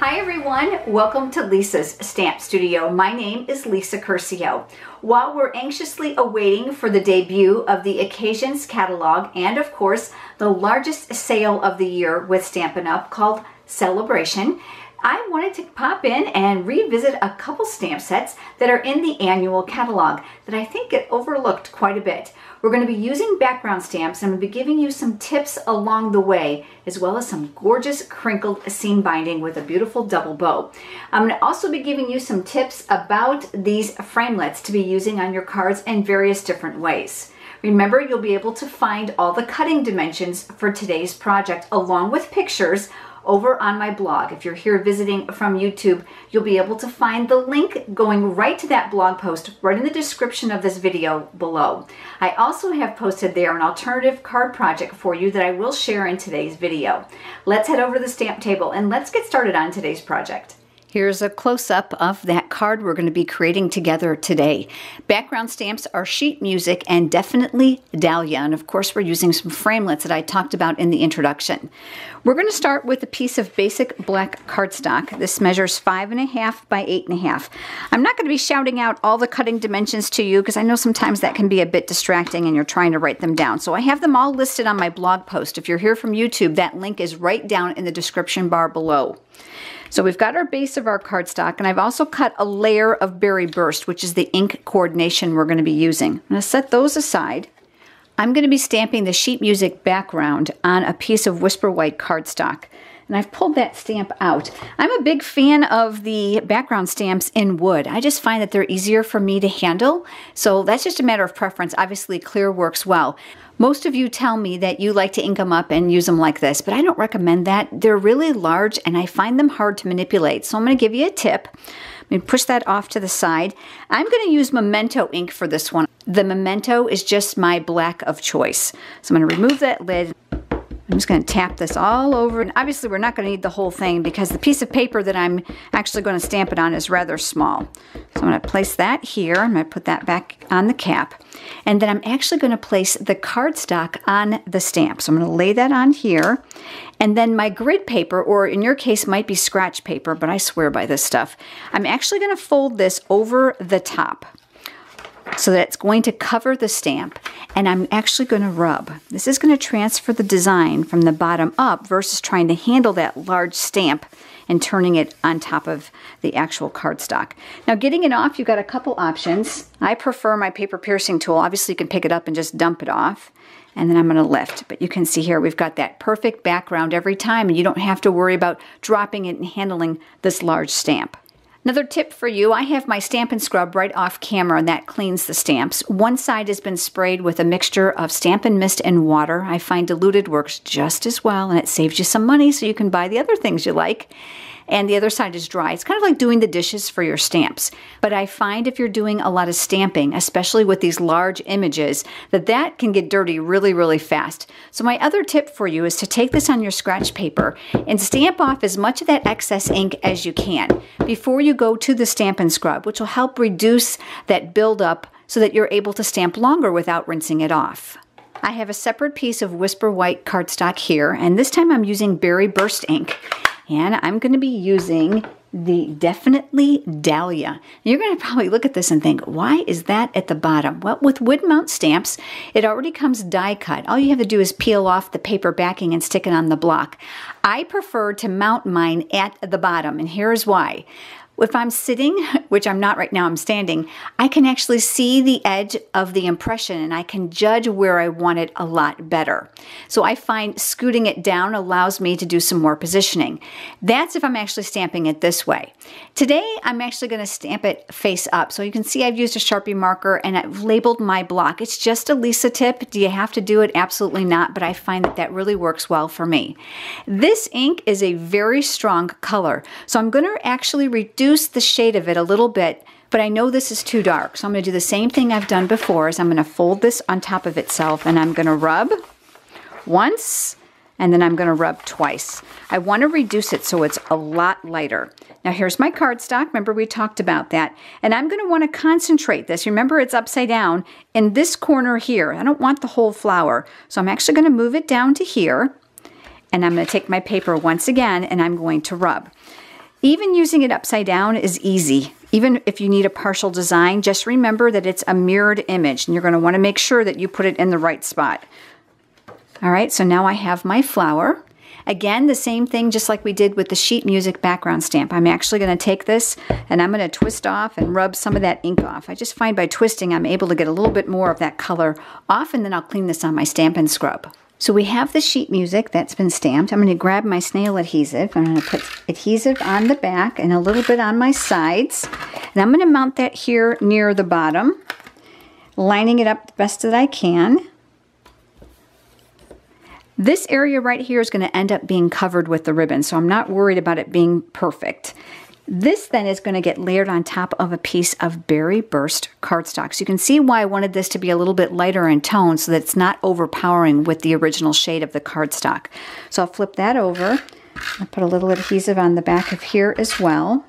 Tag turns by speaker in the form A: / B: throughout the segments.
A: Hi everyone, welcome to Lisa's Stamp Studio. My name is Lisa Curcio. While we're anxiously awaiting for the debut of the Occasions catalog and of course the largest sale of the year with Stampin' Up! Called Celebration, I wanted to pop in and revisit a couple stamp sets that are in the annual catalog that I think get overlooked quite a bit. We're going to be using background stamps and I'm going to be giving you some tips along the way, as well as some gorgeous crinkled seam binding with a beautiful double bow. I'm going to also be giving you some tips about these framelits to be using on your cards in various different ways. Remember, you'll be able to find all the cutting dimensions for today's project along with pictures over on my blog. If you're here visiting from YouTube, you'll be able to find the link going right to that blog post right in the description of this video below. I also have posted there an alternative card project for you that I will share in today's video. Let's head over to the stamp table and let's get started on today's project. Here's a close-up of that card we're going to be creating together today. Background stamps are sheet music and definitely Dahlia. And of course, we're using some framelits that I talked about in the introduction. We're going to start with a piece of basic black cardstock. This measures 5.5 by 8.5. I'm not going to be shouting out all the cutting dimensions to you because I know sometimes that can be a bit distracting and you're trying to write them down. So I have them all listed on my blog post. If you're here from YouTube, that link is right down in the description bar below. So we've got our base of our cardstock, and I've also cut a layer of Berry Burst, which is the ink coordination we're going to be using. I'm going to set those aside. I'm going to be stamping the sheet music background on a piece of Whisper White cardstock. And I've pulled that stamp out. I'm a big fan of the background stamps in wood. I just find that they're easier for me to handle. So that's just a matter of preference. Obviously, clear works well. Most of you tell me that you like to ink them up and use them like this, but I don't recommend that. They're really large and I find them hard to manipulate. So I'm going to give you a tip. I'm going to push that off to the side. I'm going to use Memento ink for this one. The Memento is just my black of choice. So I'm going to remove that lid. I'm just going to tap this all over. And obviously we're not going to need the whole thing because the piece of paper that I'm actually going to stamp it on is rather small. So I'm going to place that here. I'm going to put that back on the cap. And then I'm actually going to place the cardstock on the stamp. So I'm going to lay that on here. And then my grid paper, or in your case might be scratch paper, but I swear by this stuff. I'm actually going to fold this over the top so that it's going to cover the stamp, and I'm actually going to rub. This is going to transfer the design from the bottom up versus trying to handle that large stamp and turning it on top of the actual cardstock. Now getting it off, you've got a couple options. I prefer my paper piercing tool. Obviously you can pick it up and just dump it off. And then I'm going to lift. But you can see here we've got that perfect background every time and you don't have to worry about dropping it and handling this large stamp. Another tip for you, I have my Stampin' Scrub right off camera and that cleans the stamps. One side has been sprayed with a mixture of Stampin' Mist and water. I find diluted works just as well and it saves you some money so you can buy the other things you like. And the other side is dry. It's kind of like doing the dishes for your stamps. But I find if you're doing a lot of stamping, especially with these large images, that can get dirty really, really fast. So my other tip for you is to take this on your scratch paper and stamp off as much of that excess ink as you can before you go to the Stampin' Scrub, which will help reduce that buildup so that you're able to stamp longer without rinsing it off. I have a separate piece of Whisper White cardstock here, and this time I'm using Berry Burst ink. And I'm going to be using the Definitely Dahlia. You're going to probably look at this and think, why is that at the bottom? Well, with wood mount stamps, it already comes die cut. All you have to do is peel off the paper backing and stick it on the block. I prefer to mount mine at the bottom, and here's why. If I'm sitting, which I'm not right now, I'm standing, I can actually see the edge of the impression and I can judge where I want it a lot better. So I find scooting it down allows me to do some more positioning. That's if I'm actually stamping it this way. Today, I'm actually going to stamp it face up. So you can see I've used a Sharpie marker and I've labeled my block. It's just a Lisa tip. Do you have to do it? Absolutely not, but I find that really works well for me. This ink is a very strong color, so I'm going to actually reduce the shade of it a little bit, but I know this is too dark. So I'm going to do the same thing I've done before is I'm going to fold this on top of itself and I'm going to rub once and then I'm going to rub twice. I want to reduce it so it's a lot lighter. Now here's my cardstock. Remember we talked about that. And I'm going to want to concentrate this. Remember it's upside down in this corner here. I don't want the whole flower. So I'm actually going to move it down to here. And I'm going to take my paper once again and I'm going to rub. Even using it upside down is easy. Even if you need a partial design, just remember that it's a mirrored image and you're going to want to make sure that you put it in the right spot. All right, so now I have my flower. Again, the same thing just like we did with the sheet music background stamp. I'm actually going to take this and I'm going to twist off and rub some of that ink off. I just find by twisting I'm able to get a little bit more of that color off, and then I'll clean this on my Stampin' Scrub. So we have the sheet music that's been stamped. I'm going to grab my snail adhesive. I'm going to put adhesive on the back and a little bit on my sides. And I'm going to mount that here near the bottom, lining it up the best that I can. This area right here is going to end up being covered with the ribbon, so I'm not worried about it being perfect. This then is going to get layered on top of a piece of Berry Burst cardstock. So you can see why I wanted this to be a little bit lighter in tone so that it's not overpowering with the original shade of the cardstock. So I'll flip that over. I'll put a little adhesive on the back of here as well.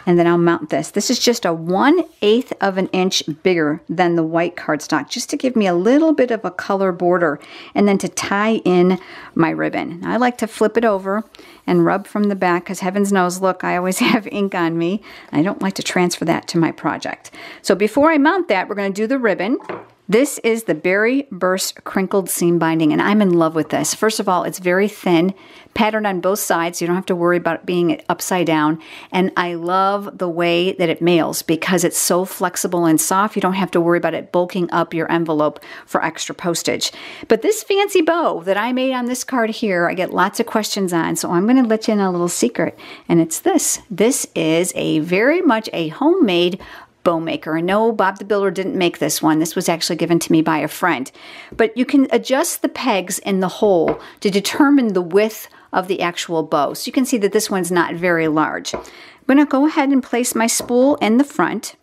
A: And then I'll mount this. This is just a 1/8 of an inch bigger than the white cardstock, just to give me a little bit of a color border and then to tie in my ribbon. Now, I like to flip it over and rub from the back because heavens knows, look, I always have ink on me. I don't like to transfer that to my project. So before I mount that, we're going to do the ribbon. This is the Berry Burst Crinkled Seam Binding, and I'm in love with this. First of all, it's very thin, patterned on both sides, so you don't have to worry about it being upside down. And I love the way that it mails because it's so flexible and soft. You don't have to worry about it bulking up your envelope for extra postage. But this fancy bow that I made on this card here, I get lots of questions on, so I'm going to let you in a little secret, and it's this. This is very much a homemade bow maker. And no, Bob the Builder didn't make this one. This was actually given to me by a friend. But you can adjust the pegs in the hole to determine the width of the actual bow. So you can see that this one's not very large. I'm going to go ahead and place my spool in the front.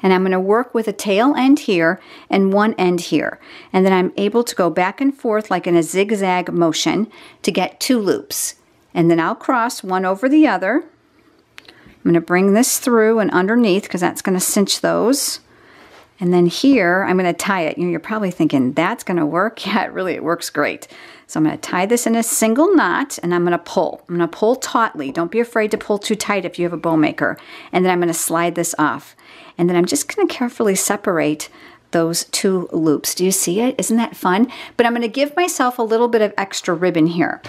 A: And I'm going to work with a tail end here and one end here. And then I'm able to go back and forth like in a zigzag motion to get 2 loops. And then I'll cross one over the other. I'm going to bring this through and underneath because that's going to cinch those. And then here, I'm going to tie it. You're probably thinking, that's going to work? Yeah, it works great. So I'm going to tie this in a single knot and I'm going to pull. I'm going to pull tautly. Don't be afraid to pull too tight if you have a bow maker. And then I'm going to slide this off. And then I'm just going to carefully separate those 2 loops. Do you see it? Isn't that fun? But I'm going to give myself a little bit of extra ribbon here.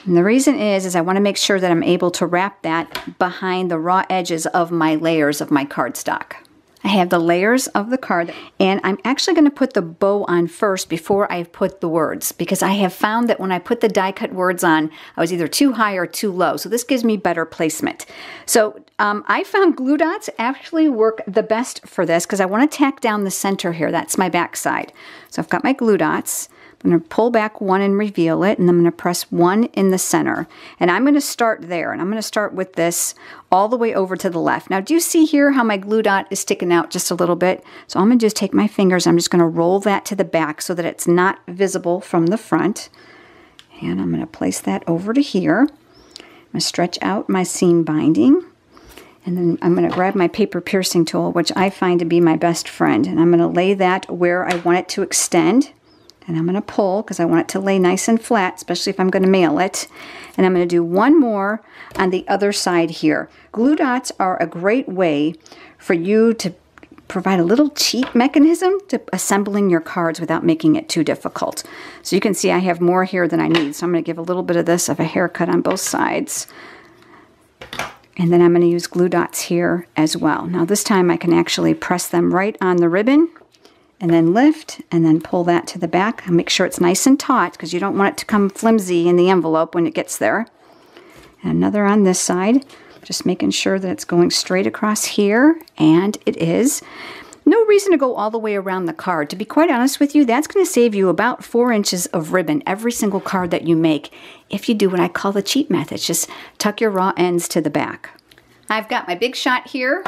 A: And the reason is I want to make sure that I'm able to wrap that behind the raw edges of my layers of my cardstock. I have the layers of the card, and I'm actually going to put the bow on first before I put the words, because I have found that when I put the die cut words on, I was either too high or too low. So this gives me better placement. So I found glue dots actually work the best for this because I want to tack down the center here. That's my back side. So I've got my glue dots. I'm going to pull back one and reveal it, and I'm going to press one in the center. And I'm going to start there, and I'm going to start with this all the way over to the left. Now, do you see here how my glue dot is sticking out just a little bit? So I'm going to just take my fingers, I'm just going to roll that to the back so that it's not visible from the front. And I'm going to place that over to here. I'm going to stretch out my seam binding. And then I'm going to grab my paper piercing tool, which I find to be my best friend. And I'm going to lay that where I want it to extend. And I'm going to pull because I want it to lay nice and flat, especially if I'm going to mail it. And I'm going to do one more on the other side here. Glue dots are a great way for you to provide a little cheat mechanism to assembling your cards without making it too difficult. So you can see I have more here than I need. So I'm going to give a little bit of this of a haircut on both sides. And then I'm going to use glue dots here as well. Now this time I can actually press them right on the ribbon. And then lift, and then pull that to the back. And make sure it's nice and taut, because you don't want it to come flimsy in the envelope when it gets there. And another on this side, just making sure that it's going straight across here, and it is. No reason to go all the way around the card. To be quite honest with you, that's going to save you about 4 inches of ribbon every single card that you make if you do what I call the cheat method. Just tuck your raw ends to the back. I've got my Big Shot here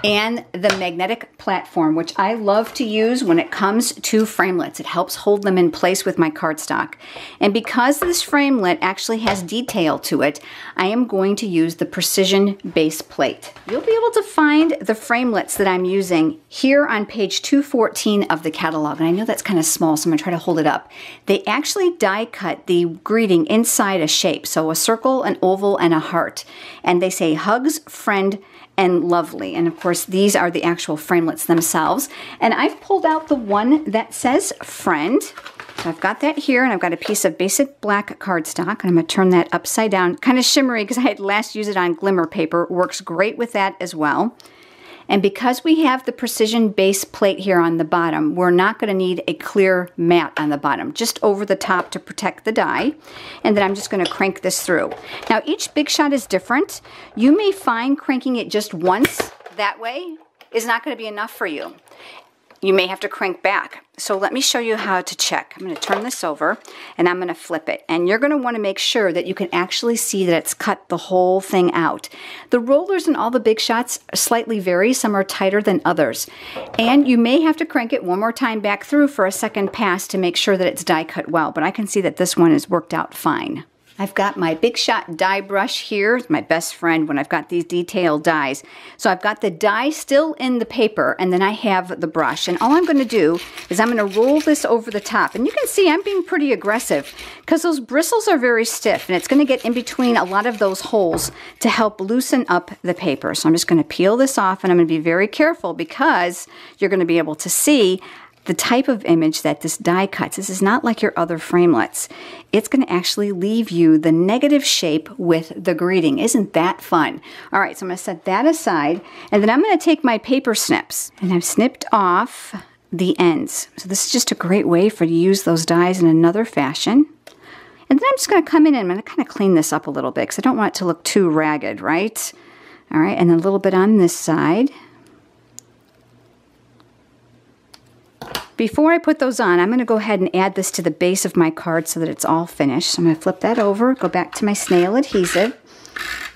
A: and the magnetic platform, which I love to use when it comes to framelits. It helps hold them in place with my cardstock. And because this framelit actually has detail to it, I am going to use the precision base plate. You'll be able to find the framelits that I'm using here on page 214 of the catalog. And I know that's kind of small, so I'm gonna try to hold it up. They actually die cut the greeting inside a shape. So a circle, an oval, and a heart. And they say hugs, friend, and lovely. And of course, these are the actual framelits themselves. And I've pulled out the one that says friend. So I've got that here, and I've got a piece of basic black cardstock, and I'm going to turn that upside down. Kind of shimmery because I had last used it on glimmer paper. Works great with that as well. And because we have the precision base plate here on the bottom, we're not going to need a clear mat on the bottom, just over the top to protect the die. And then I'm just going to crank this through. Now each Big Shot is different. You may find cranking it just once that way is not going to be enough for you. You may have to crank back. So let me show you how to check. I'm going to turn this over and I'm going to flip it. And you're going to want to make sure that you can actually see that it's cut the whole thing out. The rollers in all the Big Shots slightly vary. Some are tighter than others. And you may have to crank it one more time back through for a second pass to make sure that it's die cut well. But I can see that this one is worked out fine. I've got my Big Shot die brush here. It's my best friend when I've got these detailed dies. So I've got the die still in the paper, and then I have the brush. And all I'm going to do is I'm going to roll this over the top. And you can see I'm being pretty aggressive because those bristles are very stiff, and it's going to get in between a lot of those holes to help loosen up the paper. So I'm just going to peel this off, and I'm going to be very careful because you're going to be able to see the type of image that this die cuts. This is not like your other framelits. It's going to actually leave you the negative shape with the greeting. Isn't that fun? All right, so I'm going to set that aside, and then I'm going to take my paper snips, and I've snipped off the ends. So this is just a great way for you to use those dies in another fashion. And then I'm just going to come in and I'm going to kind of clean this up a little bit because I don't want it to look too ragged, right? All right, and then a little bit on this side. Before I put those on, I'm going to go ahead and add this to the base of my card so that it's all finished. So I'm going to flip that over, go back to my snail adhesive,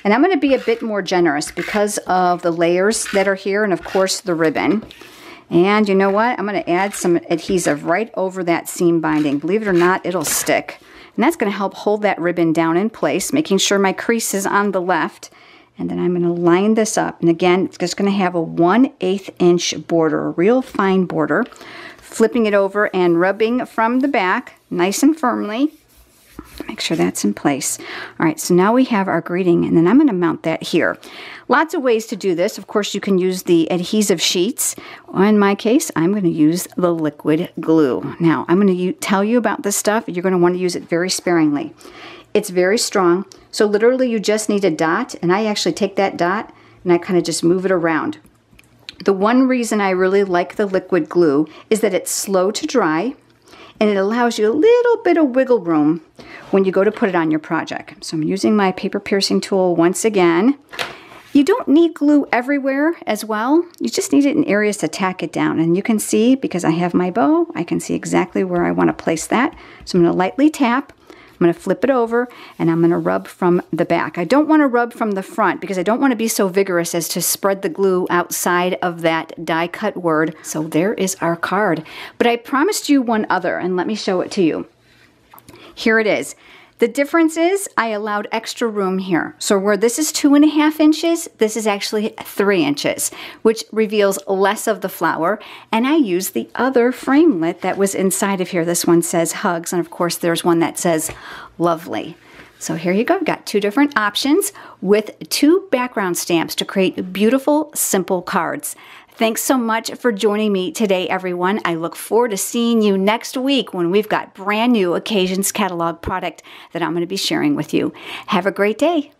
A: and I'm going to be a bit more generous because of the layers that are here and, of course, the ribbon. And you know what? I'm going to add some adhesive right over that seam binding. Believe it or not, it'll stick. And that's going to help hold that ribbon down in place, making sure my crease is on the left. And then I'm going to line this up. And again, it's just going to have a 1/8 inch border, a real fine border. Flipping it over and rubbing from the back nice and firmly. Make sure that's in place. All right, so now we have our greeting, and then I'm going to mount that here. Lots of ways to do this. Of course, you can use the adhesive sheets. In my case, I'm going to use the liquid glue. Now, I'm going to tell you about this stuff. You're going to want to use it very sparingly. It's very strong, so literally you just need a dot, and I actually take that dot and I kind of just move it around. The one reason I really like the liquid glue is that it's slow to dry and it allows you a little bit of wiggle room when you go to put it on your project. So I'm using my paper piercing tool once again. You don't need glue everywhere as well. You just need it in areas to tack it down. And you can see, because I have my bow, I can see exactly where I want to place that. So I'm going to lightly tap. I'm going to flip it over and I'm going to rub from the back. I don't want to rub from the front because I don't want to be so vigorous as to spread the glue outside of that die cut word. So there is our card. But I promised you one other, and let me show it to you. Here it is. The difference is I allowed extra room here. So where this is 2.5 inches, this is actually 3 inches, which reveals less of the flower. And I used the other framelit that was inside of here. This one says hugs, and of course there's one that says lovely. So here you go. We've got 2 different options with 2 background stamps to create beautiful, simple cards. Thanks so much for joining me today, everyone. I look forward to seeing you next week when we've got brand new Occasions catalog product that I'm going to be sharing with you. Have a great day.